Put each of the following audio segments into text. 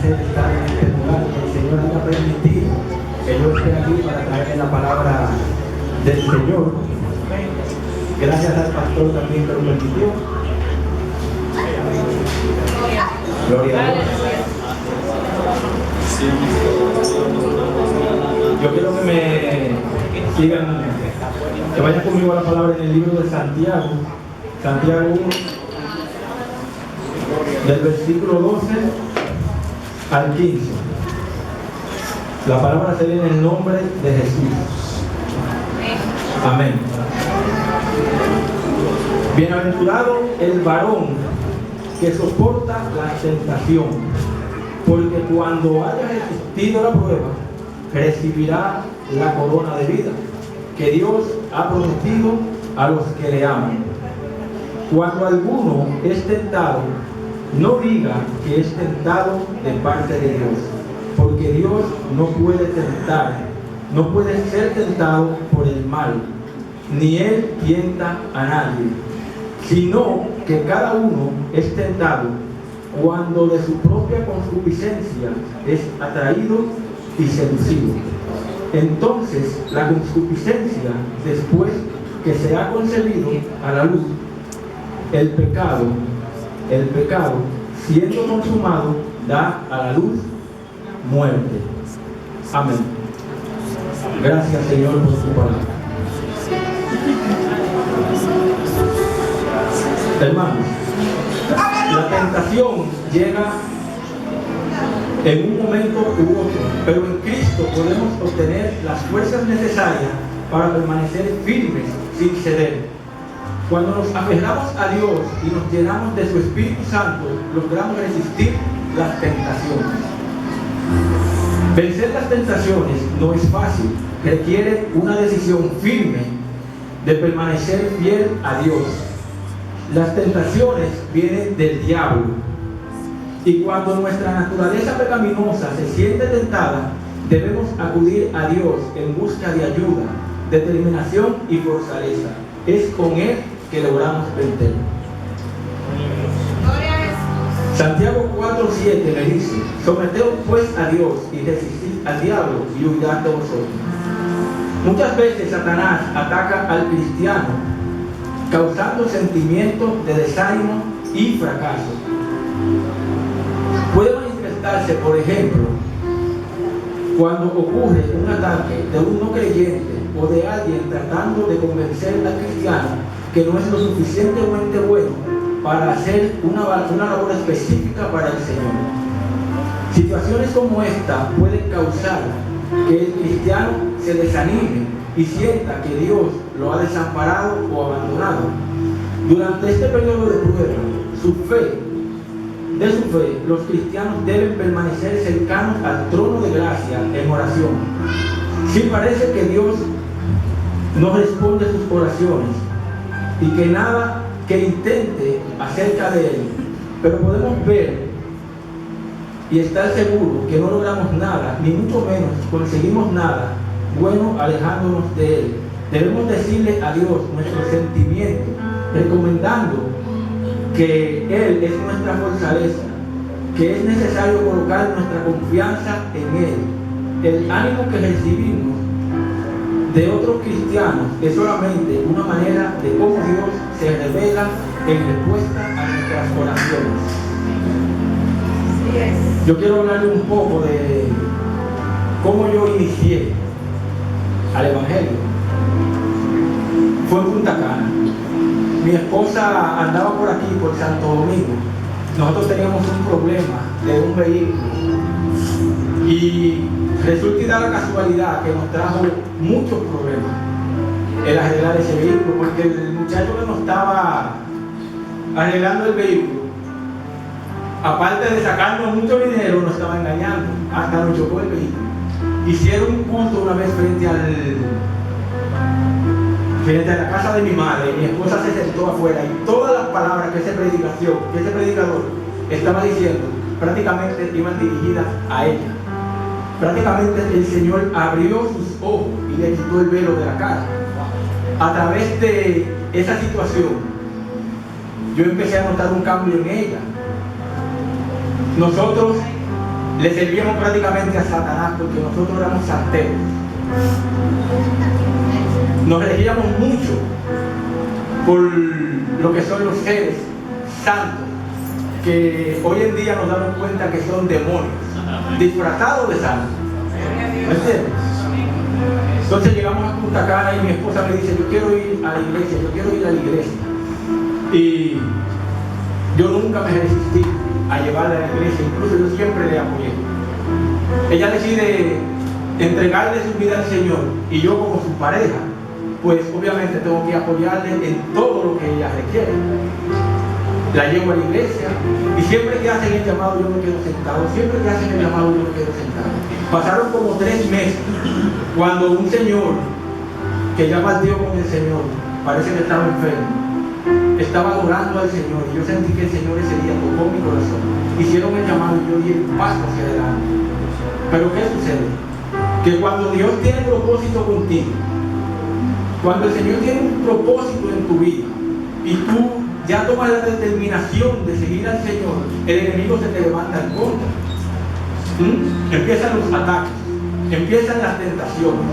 placer estar en este lugar, que el Señor haya permitido que yo esté aquí para traerle la palabra del Señor. Gracias al pastor también que lo permitió. Gloria a Dios. Yo quiero que me sigan, que vayan conmigo a la palabra en el libro de Santiago, Santiago 1, del versículo 12 al 15. La palabra se lee en el nombre de Jesús. Amén. Bienaventurado el varón que soporta la tentación, porque cuando haya resistido la prueba, recibirá la corona de vida que Dios ha prometido a los que le aman. Cuando alguno es tentado, no diga que es tentado de parte de Dios, porque Dios no puede tentar, no puede ser tentado por el mal, ni Él tienta a nadie, sino que cada uno es tentado cuando de su propia concupiscencia es atraído y seducido. Entonces la concupiscencia, después que se ha concebido a la luz, el pecado, siendo consumado, da a la luz muerte. Amén. Gracias, Señor, por tu palabra. Hermanos, la tentación llega en un momento u otro, pero en Cristo podemos obtener las fuerzas necesarias para permanecer firmes sin ceder. Cuando nos aferramos a Dios y nos llenamos de su Espíritu Santo, logramos resistir las tentaciones. Vencer las tentaciones no es fácil, requiere una decisión firme de permanecer fiel a Dios. Las tentaciones vienen del diablo, y cuando nuestra naturaleza pecaminosa se siente tentada, debemos acudir a Dios en busca de ayuda, determinación y fortaleza. Es con Él que logramos vencer. Santiago 4:7 me dice: someteos pues a Dios y resistid al diablo y huirá de vosotros. Muchas veces Satanás ataca al cristiano causando sentimientos de desánimo y fracaso. Puede manifestarse, por ejemplo, cuando ocurre un ataque de un no creyente o de alguien tratando de convencer al cristiano que no es lo suficientemente bueno para hacer una labor específica para el Señor. Situaciones como esta pueden causar que el cristiano se desanime y sienta que Dios lo ha desamparado o abandonado. Durante este periodo de prueba, de su fe, los cristianos deben permanecer cercanos al trono de gracia en oración. Si parece que Dios no responde a sus oraciones y que nada que intente acerca de Él, pero podemos ver y estar seguros que no logramos nada, ni mucho menos conseguimos nada bueno alejándonos de Él. Debemos decirle a Dios nuestros sentimientos, recomendando que Él es nuestra fortaleza, que es necesario colocar nuestra confianza en Él. El ánimo que recibimos de otros cristianos es solamente una manera de cómo Dios se revela en respuesta a nuestras oraciones. Yo quiero hablarle un poco de cómo yo inicié al Evangelio. Fue en Punta Cana. Mi esposa andaba por aquí, por Santo Domingo. Nosotros teníamos un problema de un vehículo y resulta y da la casualidad que nos trajo muchos problemas el arreglar ese vehículo, porque el muchacho que nos estaba arreglando el vehículo, aparte de sacarnos mucho dinero, nos estaba engañando, hasta nos chocó el vehículo. Hicieron un culto una vez frente a la casa de mi madre. Mi esposa se sentó afuera y todas las palabras que ese predicador estaba diciendo prácticamente iban dirigidas a ella. Prácticamente el Señor abrió sus ojos y le quitó el velo de la cara. A través de esa situación yo empecé a notar un cambio en ella. Nosotros le servíamos prácticamente a Satanás porque nosotros éramos santeros. Nos regíamos mucho por lo que son los seres santos, que hoy en día nos damos cuenta que son demonios disfrazados de santos. ¿Me entiendes? Entonces llegamos a Punta Cana y mi esposa me dice, yo quiero ir a la iglesia, yo quiero ir a la iglesia. Y yo nunca me resistí a llevarla a la iglesia, incluso yo siempre le apoyé. Ella decide entregarle su vida al Señor y yo como su pareja, pues obviamente tengo que apoyarle en todo lo que ella requiere. La llevo a la iglesia y siempre que hacen el llamado yo me quedo sentado, siempre que hacen el llamado yo me quedo sentado. Pasaron como 3 meses cuando un señor que ya partió con el Señor, parece que estaba enfermo, estaba adorando al Señor y yo sentí que el Señor ese día tocó mi corazón. Hicieron el llamado y yo di el paso hacia adelante. Pero ¿qué sucede? Que cuando Dios tiene propósito contigo, cuando el Señor tiene un propósito en tu vida y tú ya tomas la determinación de seguir al Señor, el enemigo se te levanta en contra. Empiezan los ataques, empiezan las tentaciones,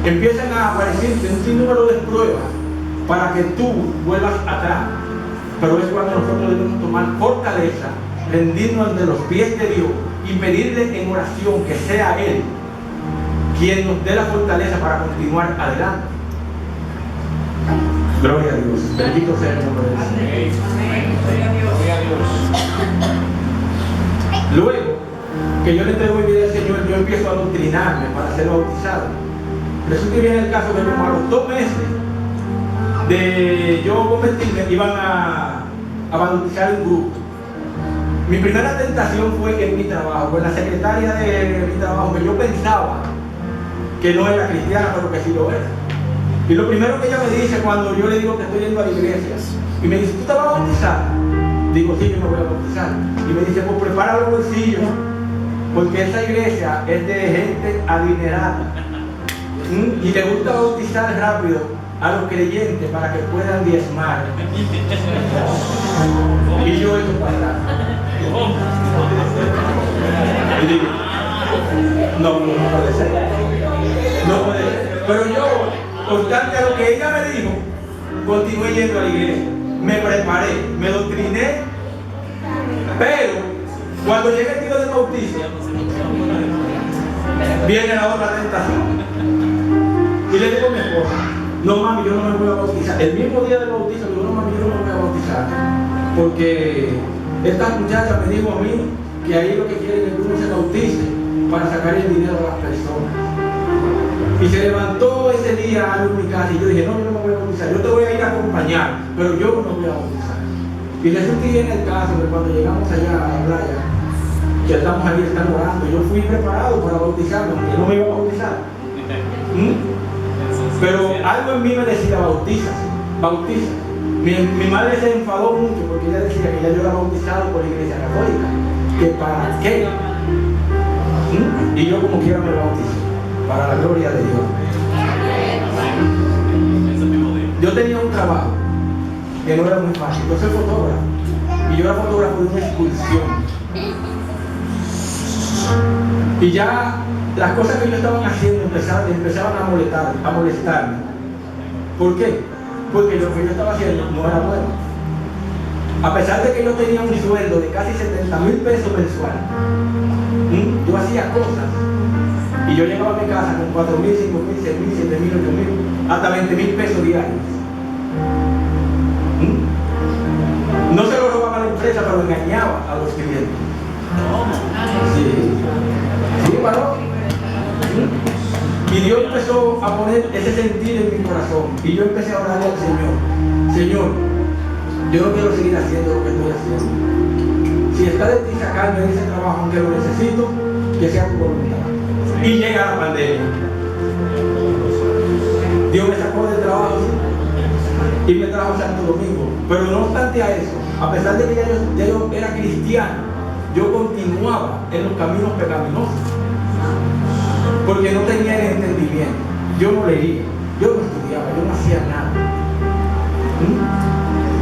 empiezan a aparecerte un sinnúmero de pruebas para que tú vuelvas atrás. Pero es cuando nosotros debemos tomar fortaleza, rendirnos ante los pies de Dios y pedirle en oración que sea Él quien nos dé la fortaleza para continuar adelante. Gloria a Dios. Bendito sea el nombre de Dios. Luego que yo le entrego mi vida al Señor, yo empiezo a doctrinarme para ser bautizado. Resulta que viene el caso que como a los 2 meses de yo convertirme, iban a bautizar un grupo. Mi primera tentación fue en mi trabajo, con la secretaria de mi trabajo, que yo pensaba que no era cristiana, pero que sí lo era. Y lo primero que ella me dice cuando yo le digo que estoy yendo a la iglesia, y me dice, ¿tú te vas a bautizar? Digo, sí, yo me voy a bautizar. Y me dice, pues prepara los bolsillos, porque esa iglesia es de gente adinerada. Y le gusta bautizar rápido a los creyentes para que puedan diezmar. Y yo eso para y digo, no puede ser. No puede ser. Pero yo, constante a lo que ella me dijo, continué yendo a la iglesia. Me preparé, me doctriné. Pero cuando llega el día del bautismo, viene la otra tentación. Y le digo a mi esposa, no mami, yo no me voy a bautizar. El mismo día del bautismo, digo, no mami, yo no me voy a bautizar. Porque esta muchacha me dijo a mí que ahí lo que quieren es que uno se bautice para sacar el dinero de las personas. Y se levantó ese día algo en mi casa y yo dije, no, yo no me voy a bautizar, yo te voy a ir a acompañar, pero yo no me voy a bautizar. Y resulta que en el caso de cuando llegamos allá a la playa, que estamos ahí, están orando, yo fui preparado para bautizarme, aunque no me iba a bautizar. Pero algo en mí me decía, bautízase, bautízase. Mi madre se enfadó mucho porque ella decía que ya yo era bautizado por la iglesia católica, que para qué. Y yo como quiera me bautizo, para la gloria de Dios. Yo tenía un trabajo que no era muy fácil. Yo soy fotógrafo y yo era fotógrafo de una excursión. Y ya las cosas que yo estaba haciendo empezaban a molestarme. ¿Por qué? Porque lo que yo estaba haciendo no era bueno. A pesar de que yo tenía un sueldo de casi 70,000 pesos mensual, yo hacía cosas y yo llegaba a mi casa con 4,000, 5,000, 6,000, 7,000, 8,000, hasta 20,000 pesos diarios. No se lo robaba a la empresa, pero engañaba a los clientes. Sí, varón. Y Dios empezó a poner ese sentir en mi corazón. Y yo empecé a orarle al Señor. Señor, yo no quiero seguir haciendo lo que estoy haciendo. Si está de ti sacarme de ese trabajo, aunque lo necesito, que sea tu voluntad. Y llega la pandemia. Dios me sacó del trabajo y me trajo a Santo Domingo. Pero no obstante a eso, a pesar de que ya yo era cristiano, yo continuaba en los caminos pecaminosos. Porque no tenía el entendimiento. Yo no leía, yo no estudiaba, yo no hacía nada.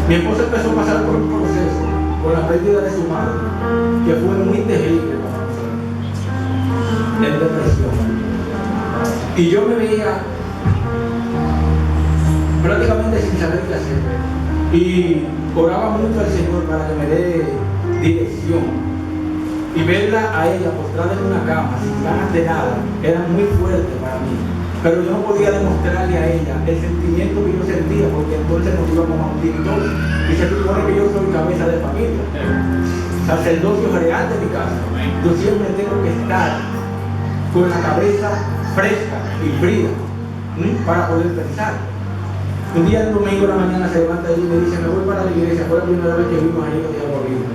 Mi esposa empezó a pasar por un proceso con la pérdida de su madre, que fue muy terrible para nosotros. Y yo me veía prácticamente sin saber qué hacer. Y oraba mucho al Señor para que me dé dirección. Y verla a ella postrada en una cama, sin ganas de nada, era muy fuerte para mí. Pero yo no podía demostrarle a ella el sentimiento que yo sentía, porque entonces nos íbamos a un director. Y se supone que yo soy cabeza de familia, sacerdocio real de mi casa. Yo siempre tengo que estar con la cabeza fresca y fría para poder pensar. Un día el domingo en la mañana se levanta ella y me dice: me voy para la iglesia. Fue la primera vez que vimos a ella de aburrido.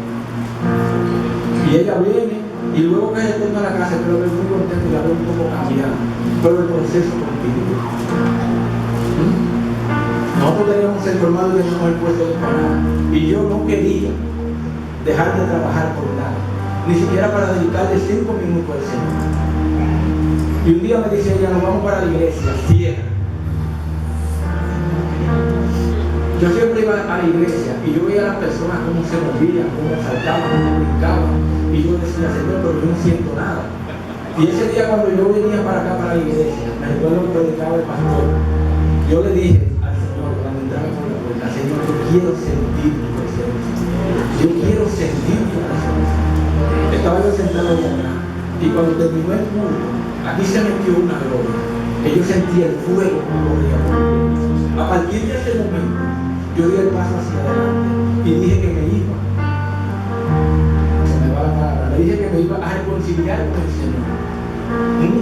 Y ella viene, y luego que se retorna a la casa, pero ve muy contento y la ve un poco cambiada. Pero el proceso continúa. Nosotros teníamos el formado y teníamos el puesto de empanada. Y yo no quería dejar de trabajar por nada, ni siquiera para dedicarle 5 minutos al Señor. Y un día me dice ella: nos vamos para la iglesia, cierra. Yo siempre iba a la iglesia y yo veía a las personas cómo se movían, cómo saltaban, cómo brincaban. Y yo decía: Señor, pero yo no siento nada. Y ese día cuando yo venía para acá, para la iglesia, me recuerdo que predicaba el pastor. Yo le dije al Señor, cuando entraba por la puerta: Señor, yo quiero sentir tu presencia. Yo quiero sentir tu presencia. Estaba yo sentado allá atrás. Y cuando terminó el culto, aquí se metió una gloria. Que yo sentía el fuego que corría por mí. A partir de ese momento, yo di el paso hacia adelante y dije que me iba. Se me va la palabra. Le dije que me iba a reconciliar con el Señor.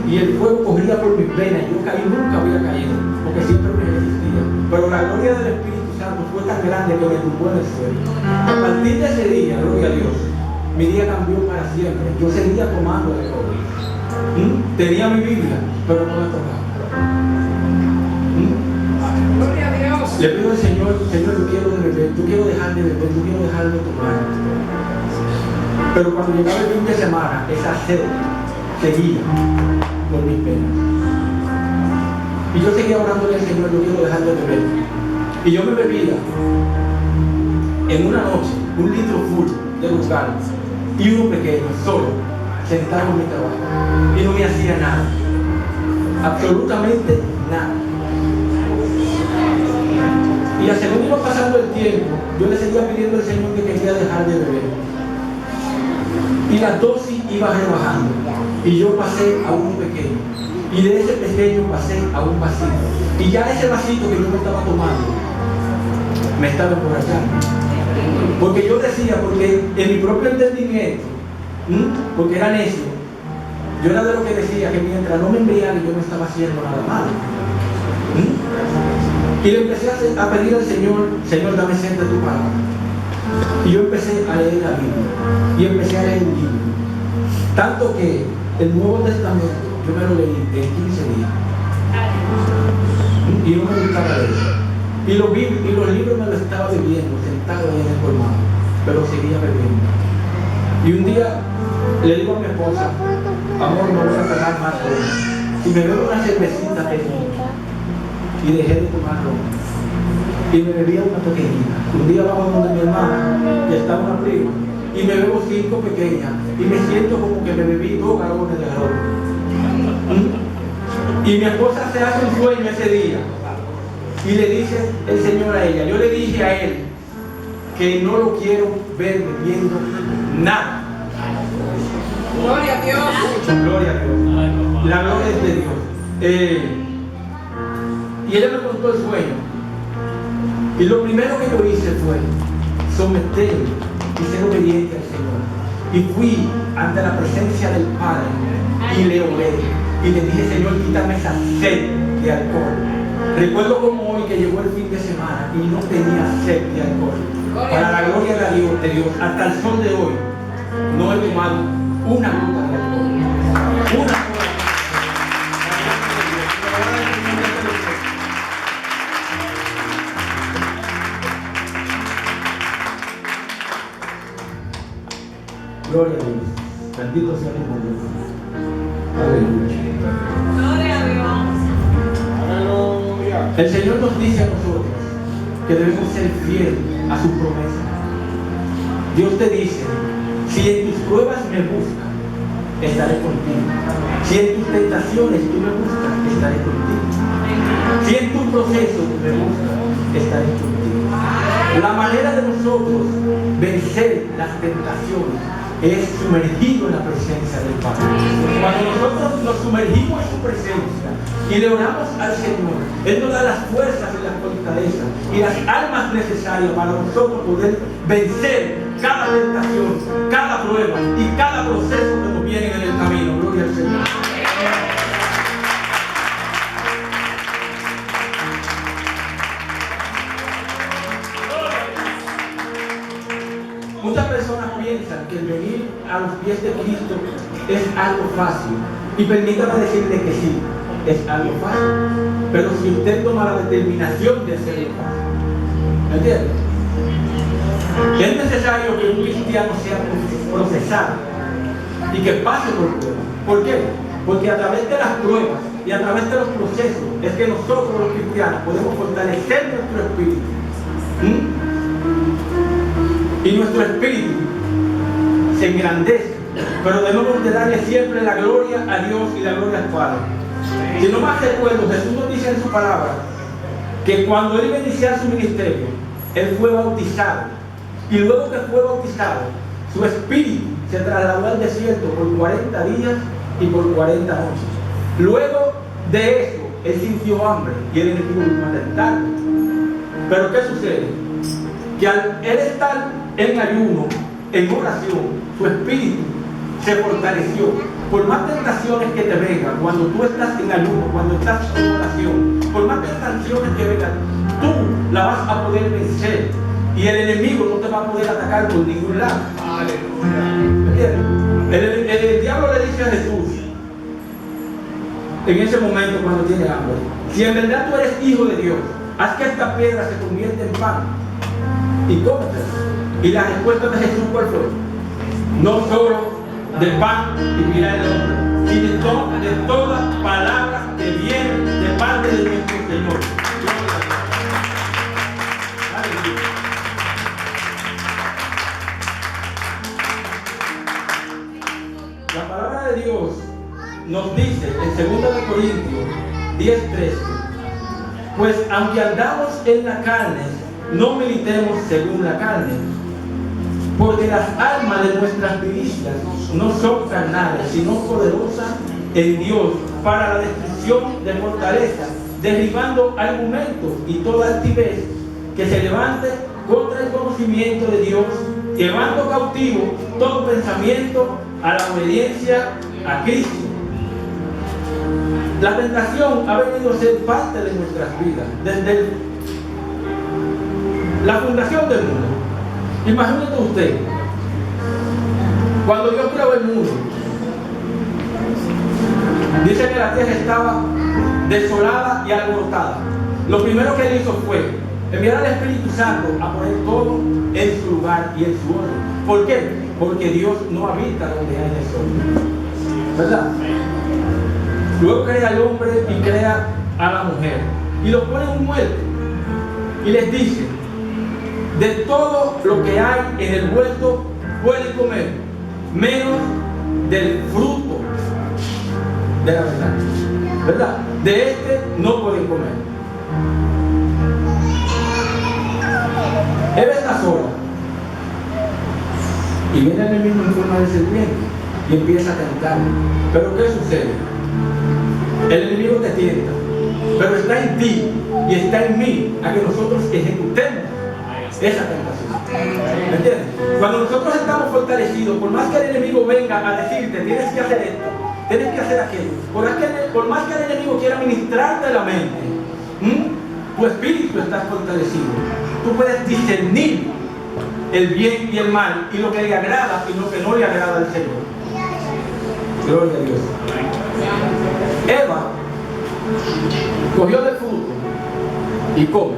Y el fuego corría por mis venas. Yo caí, nunca había caído, porque siempre me resistía. Pero la gloria del Espíritu Santo fue tan grande que me tumbó en el suelo. A partir de ese día, gloria a Dios, mi día cambió para siempre. Yo seguía tomando de gloria. Tenía mi Biblia, pero no la tocaba. Gloria a Dios. Le pido al Señor: Señor, yo quiero de beber, yo quiero dejar de beber, yo quiero dejar de tomar. Pero cuando llegaba el fin de semana, esa sed seguía por mis penas. Y yo seguía orándole al Señor: yo quiero dejar de beber. Y yo me bebía en una noche 1 litro full de Luzgano y uno pequeño, solo, sentado en mi trabajo. Y no me hacía nada, absolutamente nada. Y según iba pasando el tiempo, yo le seguía pidiendo al Señor que quería dejar de beber. Y la dosis iba rebajando. Y yo pasé a uno pequeño. Y de ese pequeño pasé a un vasito. Y ya ese vasito que yo me estaba tomando, me estaba emborrachando. Porque yo decía, porque en mi propio entendimiento, porque era necio, yo era de lo que decía que mientras no me embriague yo no estaba haciendo nada malo. Y le empecé a pedir al Señor: Señor, dame sed de tu palabra. Y yo empecé a leer la Biblia. Y empecé a leer un libro. Tanto que el Nuevo Testamento yo me lo leí en 15 días. Y no me gustaba leer. Y los libros me los estaba bebiendo, sentado ahí en el colmado. Pero seguía bebiendo. Y un día le digo a mi esposa: amor, no voy a pegar más ron. Y me bebo una cervecita pequeña. Y dejé de tomar ron. Y me bebía una pequeñita. Un día vamos donde mi hermana, que está una prima, y me bebo 5 pequeñas. Y me siento como que me bebí 2 galones de ron. Y mi esposa se hace un sueño ese día. Y le dice el Señor a ella: yo le dije a él que no lo quiero ver bebiendo nada. Gloria a Dios. Gloria a Dios. La gloria es de Dios. Y ella me contó el sueño. Y lo primero que yo hice fue someterme y ser obediente al Señor. Y fui ante la presencia del Padre y le oré. Y le dije: Señor, quítame esa sed de alcohol. Recuerdo como hoy que llegó el fin de semana y no tenía sed de alcohol. Para la gloria de Dios, hasta el sol de hoy, no he tomado una gota de alcohol. Una sola. Gloria a Dios. Bendito sea el nombre de Dios. Aleluya. Gloria a Dios. Aleluya. El Señor nos dice a nosotros que debemos ser fieles a su promesa. Dios te dice: si en tus pruebas me buscas, estaré contigo. Si en tus tentaciones tú me buscas, estaré contigo. Si en tu proceso me buscas, estaré contigo. La manera de nosotros vencer las tentaciones es sumergido en la presencia del Padre. Cuando nosotros nos sumergimos en su presencia y le oramos al Señor, Él nos da las fuerzas y las fortalezas y las armas necesarias para nosotros poder vencer cada tentación, cada prueba y cada proceso que nos viene en el camino. Gloria al Señor. Muchas personas piensan que el venir a los pies de Cristo es algo fácil. Y permítame decirle que sí, es algo fácil. Pero si usted toma la determinación de hacerlo fácil, ¿me entiende? Es necesario que un cristiano sea procesado y que pase por pruebas. ¿Por qué? Porque a través de las pruebas y a través de los procesos es que nosotros los cristianos podemos fortalecer nuestro espíritu. Y nuestro espíritu se engrandece, pero debemos de darle siempre la gloria a Dios y la gloria al Padre. Si no más recuerdo, Jesús nos dice en su palabra que cuando Él iba a iniciar su ministerio, Él fue bautizado. Y luego que fue bautizado, su espíritu se trasladó al desierto por 40 días y por 40 noches. Luego de eso, Él sintió hambre y el enemigo lo iba a tentar. Pero ¿qué sucede? Que al Él estar en ayuno, en oración, su espíritu se fortaleció. Por más tentaciones que te vengan, cuando tú estás en ayuno, cuando estás en oración, por más tentaciones que vengan, tú la vas a poder vencer. Y el enemigo no te va a poder atacar por ningún lado. El diablo le dice a Jesús, en ese momento cuando tiene hambre, si en verdad tú eres hijo de Dios, haz que esta piedra se convierta en pan y cómete. Y la respuesta de Jesús, ¿cuál fue? No solo de pan vivirá el hombre, sino de todas palabras que vienen de parte de nuestro Señor. La palabra de Dios nos dice en 2 Corintios 10:13, pues aunque andamos en la carne, no militemos según la carne, porque las armas de nuestras milicias no son carnales, sino poderosas en Dios para la destrucción de fortalezas, derribando argumentos y toda altivez que se levante contra el conocimiento de Dios, llevando cautivo todo pensamiento a la obediencia a Cristo. La tentación ha venido a ser parte de nuestras vidas desde la fundación del mundo. Imagínate usted, cuando Dios creó el mundo, dice que la tierra estaba desolada y alborotada. Lo primero que Él hizo fue enviar al Espíritu Santo a poner todo en su lugar y en su orden. ¿Por qué? Porque Dios no habita donde hay desorden, ¿verdad? Luego crea al hombre y crea a la mujer y los pone en un huerto y les dice: de todo lo que hay en el huerto pueden comer, menos del fruto de la verdad, ¿verdad? De este no pueden comer. Eva está sola y viene el mismo en forma de serpiente y empieza a tentar. Pero ¿qué sucede? El enemigo te tienta, pero está en ti y está en mí a que nosotros ejecutemos esa tentación. ¿Me entiendes? Cuando nosotros estamos fortalecidos, por más que el enemigo venga a decirte tienes que hacer esto, tienes que hacer aquello, por más que el enemigo quiera ministrarte la mente, tu espíritu está fortalecido. Tú puedes discernir el bien y el mal, y lo que le agrada y lo que no le agrada al Señor. Gloria a Dios. Eva cogió del fruto y come.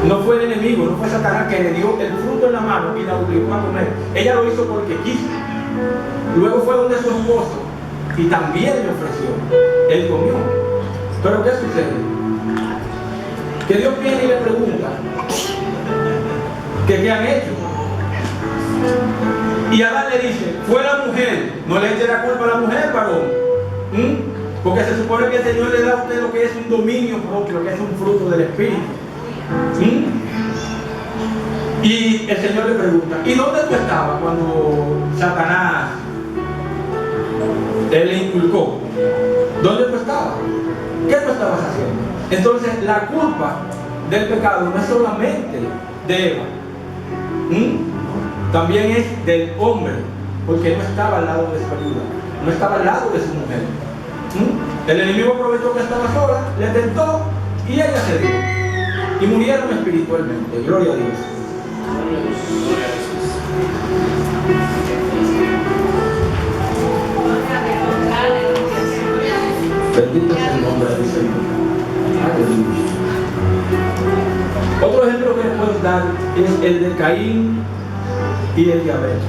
No fue el enemigo, no fue Satanás que le dio el fruto en la mano y la obligó a comer. Ella lo hizo porque quiso. Luego fue donde su esposo y también le ofreció. Él comió. Pero ¿qué sucede? Que Dios viene y le pregunta que qué han hecho. Y Adán le dice, fue la mujer, no le eche la culpa a la mujer, varón. Porque se supone que el Señor le da a usted lo que es un dominio propio, lo que es un fruto del Espíritu. Y el Señor le pregunta, ¿y dónde tú estabas cuando Satanás le inculcó? ¿Dónde tú estabas? ¿Qué tú estabas haciendo? Entonces la culpa del pecado no es solamente de Eva, también es del hombre, porque no estaba al lado de su ayuda, no estaba al lado de su mujer. El enemigo aprovechó que estaba sola, le tentó y ella se dio. Y murieron espiritualmente. Gloria a Dios. Bendito sea el nombre del Señor. Aleluya. Otro ejemplo que les puedo dar es el de Caín y el de Abel.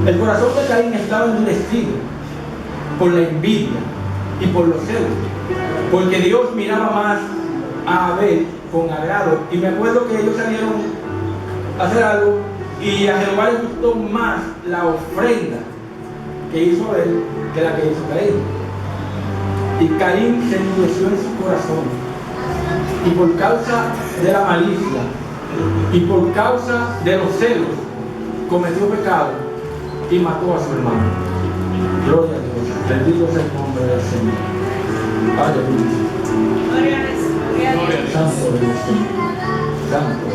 El corazón de Caín estaba endurecido por la envidia y por los celos, porque Dios miraba más a Abel con agrado. Y me acuerdo que ellos salieron a hacer algo y a Jehová le gustó más la ofrenda que hizo Abel que la que hizo Caín. Y Caín se endureció en su corazón, y por causa de la malicia y por causa de los celos cometió pecado y mató a su hermano. Gloria a Dios. Bendito sea el nombre del Señor. Aleluya. Gloria a Jesús. Gloria a Dios. Santo es el Señor. Santo es.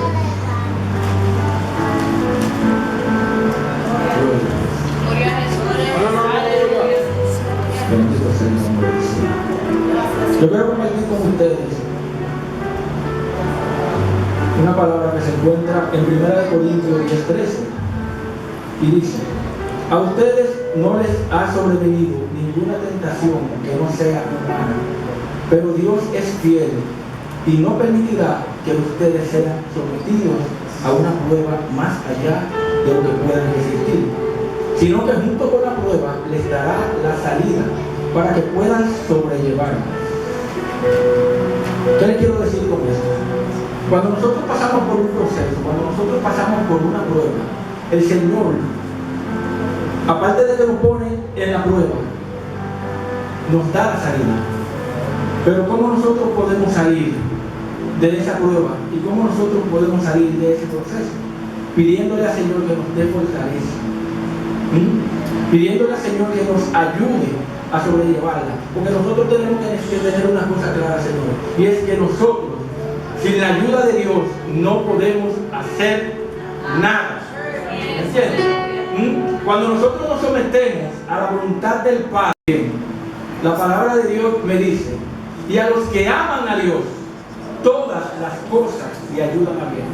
Gloria a Jesús. Aleluya. Bendito sea el nombre del Señor. Yo quiero compartir con ustedes una palabra que se encuentra en 1 Corintios 10:13 y dice: a ustedes no les ha sobrevenido ninguna tentación que no sea humana, pero Dios es fiel y no permitirá que ustedes sean sometidos a una prueba más allá de lo que puedan resistir, sino que junto con la prueba les dará la salida para que puedan sobrellevarla. ¿Qué les quiero decir con esto? Cuando nosotros pasamos por un proceso, cuando nosotros pasamos por una prueba, el Señor, aparte de que nos pone en la prueba, nos da la salida. Pero ¿cómo nosotros podemos salir de esa prueba? ¿Y cómo nosotros podemos salir de ese proceso? Pidiéndole al Señor que nos dé fortaleza. Pidiéndole al Señor que nos ayude a sobrellevarla. Porque nosotros tenemos que tener una cosa clara, Señor, y es que nosotros, sin la ayuda de Dios, no podemos hacer nada. ¿Entiendes? Cuando nosotros nos sometemos a la voluntad del Padre, la palabra de Dios me dice: y a los que aman a Dios, todas las cosas le ayudan a bien.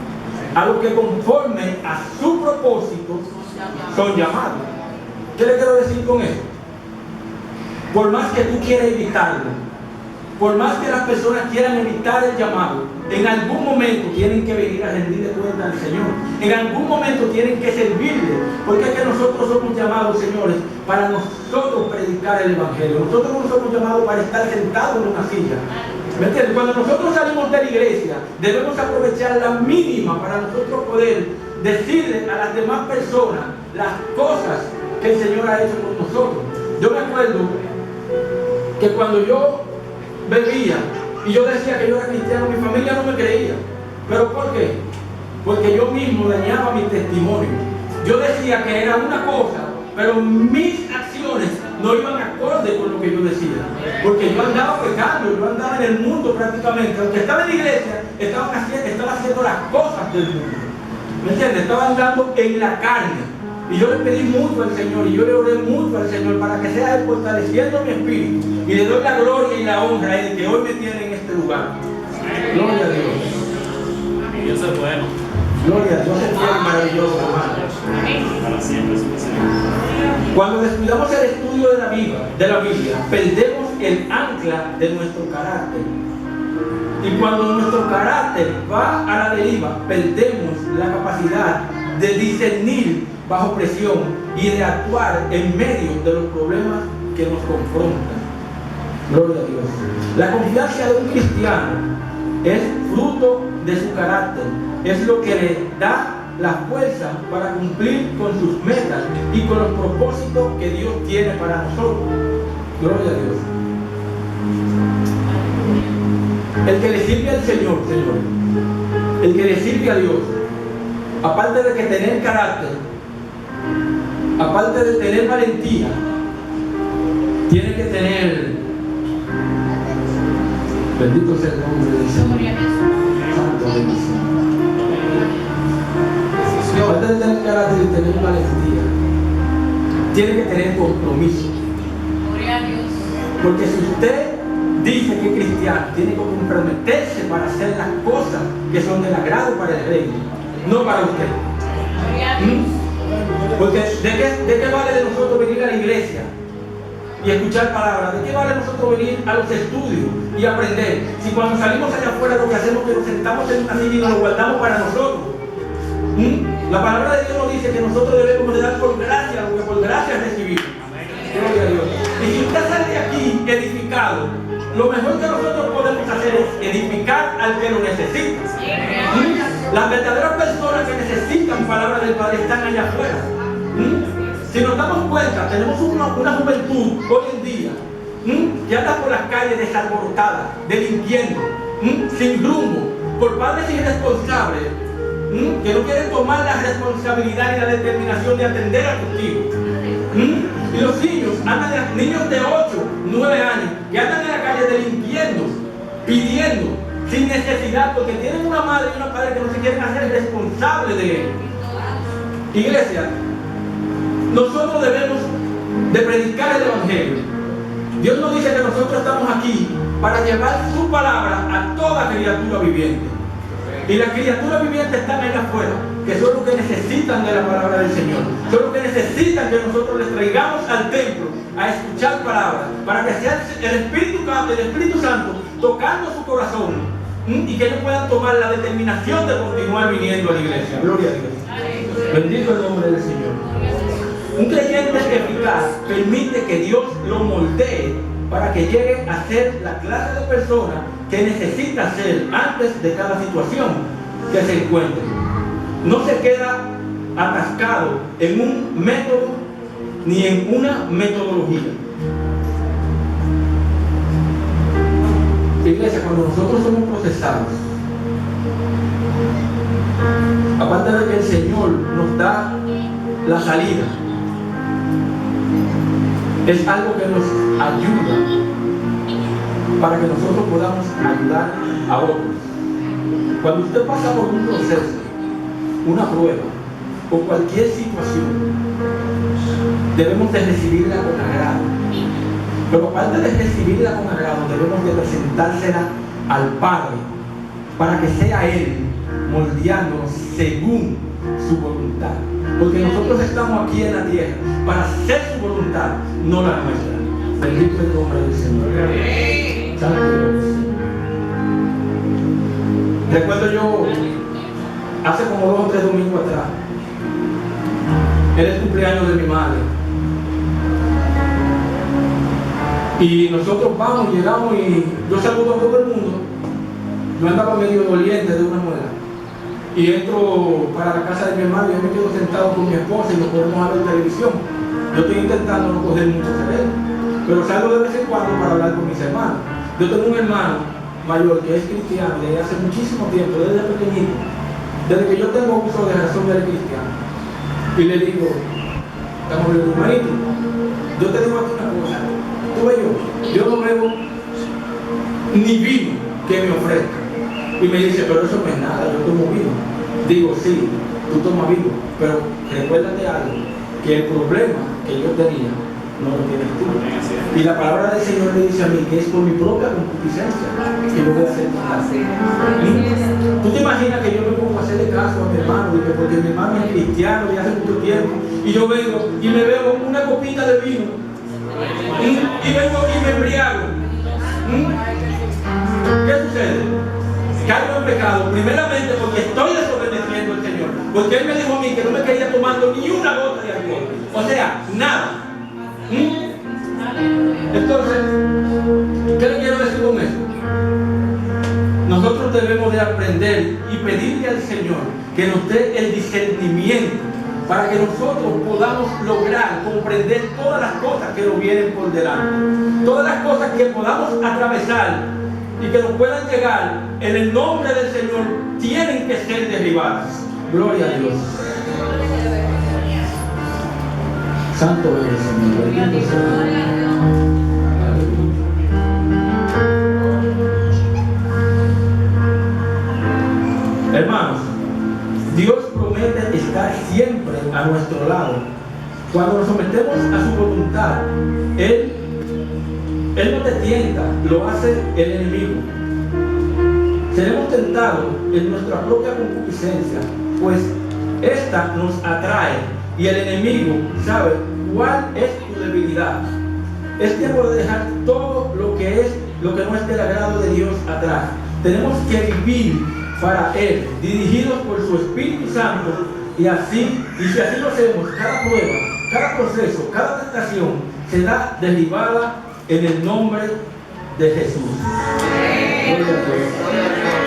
A los que conforme a su propósito son llamados. ¿Qué le quiero decir con esto? Por más que tú quieras evitarlo, por más que las personas quieran evitar el llamado, en algún momento tienen que venir a rendirle cuenta al Señor. En algún momento tienen que servirle, porque es que nosotros somos llamados, señores, para nosotros predicar el Evangelio. Nosotros no somos llamados para estar sentados en una silla. ¿Me entiendes? Cuando nosotros salimos de la iglesia, debemos aprovechar la mínima para nosotros poder decirle a las demás personas las cosas que el Señor ha hecho con nosotros. Yo me acuerdo que cuando yo bebía y yo decía que yo era cristiano, mi familia no me creía. ¿Pero por qué? Porque yo mismo dañaba mi testimonio. Yo decía que era una cosa, pero mis acciones no iban acorde con lo que yo decía. Porque yo andaba pecando, yo andaba en el mundo prácticamente. Aunque estaba en la iglesia, estaba haciendo las cosas del mundo. ¿Me entiendes? Estaba andando en la carne. Y yo le pedí mucho al Señor, y yo le oré mucho al Señor para que sea Él fortaleciendo mi espíritu. Y le doy la gloria y la honra a Él que hoy me tiene en este lugar. Gloria a Dios. Dios es bueno. Gloria a Dios, es fiel y maravilloso, hermano. Para siempre es Cuando descuidamos el estudio de la Biblia, perdemos el ancla de nuestro carácter. Y cuando nuestro carácter va a la deriva, perdemos la capacidad de discernir bajo presión y de actuar en medio de los problemas que nos confrontan. Gloria a Dios. La confianza de un cristiano es fruto de su carácter, es lo que le da la fuerza para cumplir con sus metas y con los propósitos que Dios tiene para nosotros. Gloria a Dios. El que le sirve al Señor, el que le sirve a Dios, aparte de que tener carácter, aparte de tener valentía, tiene que tener, bendito sea el nombre del Señor, santo bendición. Aparte de tener carácter y tener valentía, tiene que tener compromiso. Porque si usted dice que es cristiano, tiene que comprometerse para hacer las cosas que son del agrado para el reino, no para usted. Porque ¿de qué vale de nosotros venir a la iglesia y escuchar palabras? ¿De qué vale nosotros venir a los estudios y aprender? Si cuando salimos allá afuera lo que hacemos es que nos sentamos en una silla y nos lo guardamos para nosotros. La palabra de Dios nos dice que nosotros debemos de dar por gracia lo que por gracia recibimos. Gloria a Dios. Y si usted sale de aquí edificado, lo mejor que nosotros podemos hacer es edificar al que lo necesita. Las verdaderas personas que necesitan palabras del Padre están allá afuera. Si nos damos cuenta, tenemos una juventud hoy en día que anda por las calles desalborotada, delinquiendo, sin rumbo, por padres irresponsables que no quieren tomar la responsabilidad y la determinación de atender a sus hijos. Y los niños niños de 8, 9 años, que andan en la calle delinquiendo, pidiendo, sin necesidad, porque tienen una madre y una padre que no se quieren hacer responsables de ellos. Iglesia, nosotros debemos de predicar el Evangelio. Dios nos dice que nosotros estamos aquí para llevar su palabra a toda criatura viviente. Y las criaturas vivientes están allá afuera, que son los que necesitan de la palabra del Señor. Son los que necesitan que nosotros les traigamos al templo a escuchar palabras, para que sea el Espíritu Santo tocando su corazón y que ellos puedan tomar la determinación de continuar viniendo a la iglesia. Gloria a Dios. Bendito el nombre del Señor. Un creyente eficaz permite que Dios lo moldee para que llegue a ser la clase de persona que necesita ser antes de cada situación que se encuentre. No se queda atascado en un método ni en una metodología. Iglesia, cuando nosotros somos procesados, aparte de que el Señor nos da la salida, es algo que nos ayuda para que nosotros podamos ayudar a otros. Cuando usted pasa por un proceso, una prueba o cualquier situación, debemos de recibirla con agrado. Pero aparte de recibirla con agrado, debemos de presentársela al Padre para que sea Él moldeándonos según su voluntad. Porque nosotros estamos aquí en la tierra para hacer su voluntad, no la nuestra. Bendito el nombre del Señor. Santo Dios. Recuerdo yo, hace como 2 o 3 domingos atrás, era el cumpleaños de mi madre. Y nosotros llegamos y yo saludo a todo el mundo. Yo andaba medio doliente de una muela. Y entro para la casa de mi hermano y yo me quedo sentado con mi esposa y nos ponemos a ver televisión. Yo estoy intentando no coger mucho cerebro, pero salgo de vez en cuando para hablar con mis hermanos. Yo tengo un hermano mayor que es cristiano desde hace muchísimo tiempo, desde pequeñito. Desde que yo tengo uso de razón de ser cristiano. Y le digo, estamos hablando, hermanito, yo te digo aquí una cosa. Tú ves yo no bebo ni vino que me ofrezca. Y me dice, pero eso no es nada, yo tomo vino. Digo, sí, tú tomas vino, pero recuérdate algo, que el problema que yo tenía no lo tienes tú. Y la palabra del Señor me dice a mí que es por mi propia concupiscencia que yo voy a hacer caso. ¿Tú te imaginas que yo me pongo a hacerle caso a mi hermano? Porque mi hermano es cristiano y hace mucho tiempo, y yo vengo y me bebo una copita de vino y vengo y me embriago. ¿Qué sucede? Caigo en pecado, primeramente porque estoy desobedeciendo al Señor, porque Él me dijo a mí que no me quería tomando ni una gota de alcohol, o sea, nada. Entonces, ¿qué le quiero decir con esto? Nosotros debemos de aprender y pedirle al Señor que nos dé el discernimiento para que nosotros podamos lograr comprender todas las cosas que nos vienen por delante, todas las cosas que podamos atravesar y que nos puedan llegar en el nombre del Señor, tienen que ser derribadas. Gloria a Dios. Santo eres, Señor. Bendito sea. Hermanos, Dios promete estar siempre a nuestro lado. Cuando nos sometemos a su voluntad, Él no te tienta, lo hace el enemigo. Seremos tentados en nuestra propia concupiscencia, pues esta nos atrae y el enemigo sabe cuál es tu debilidad. Es tiempo de dejar todo lo que no es del agrado de Dios atrás. Tenemos que vivir para Él, dirigidos por su Espíritu Santo, y si así lo hacemos, cada prueba, cada proceso, cada tentación será derribada en el nombre de Jesús. Gloria a Dios.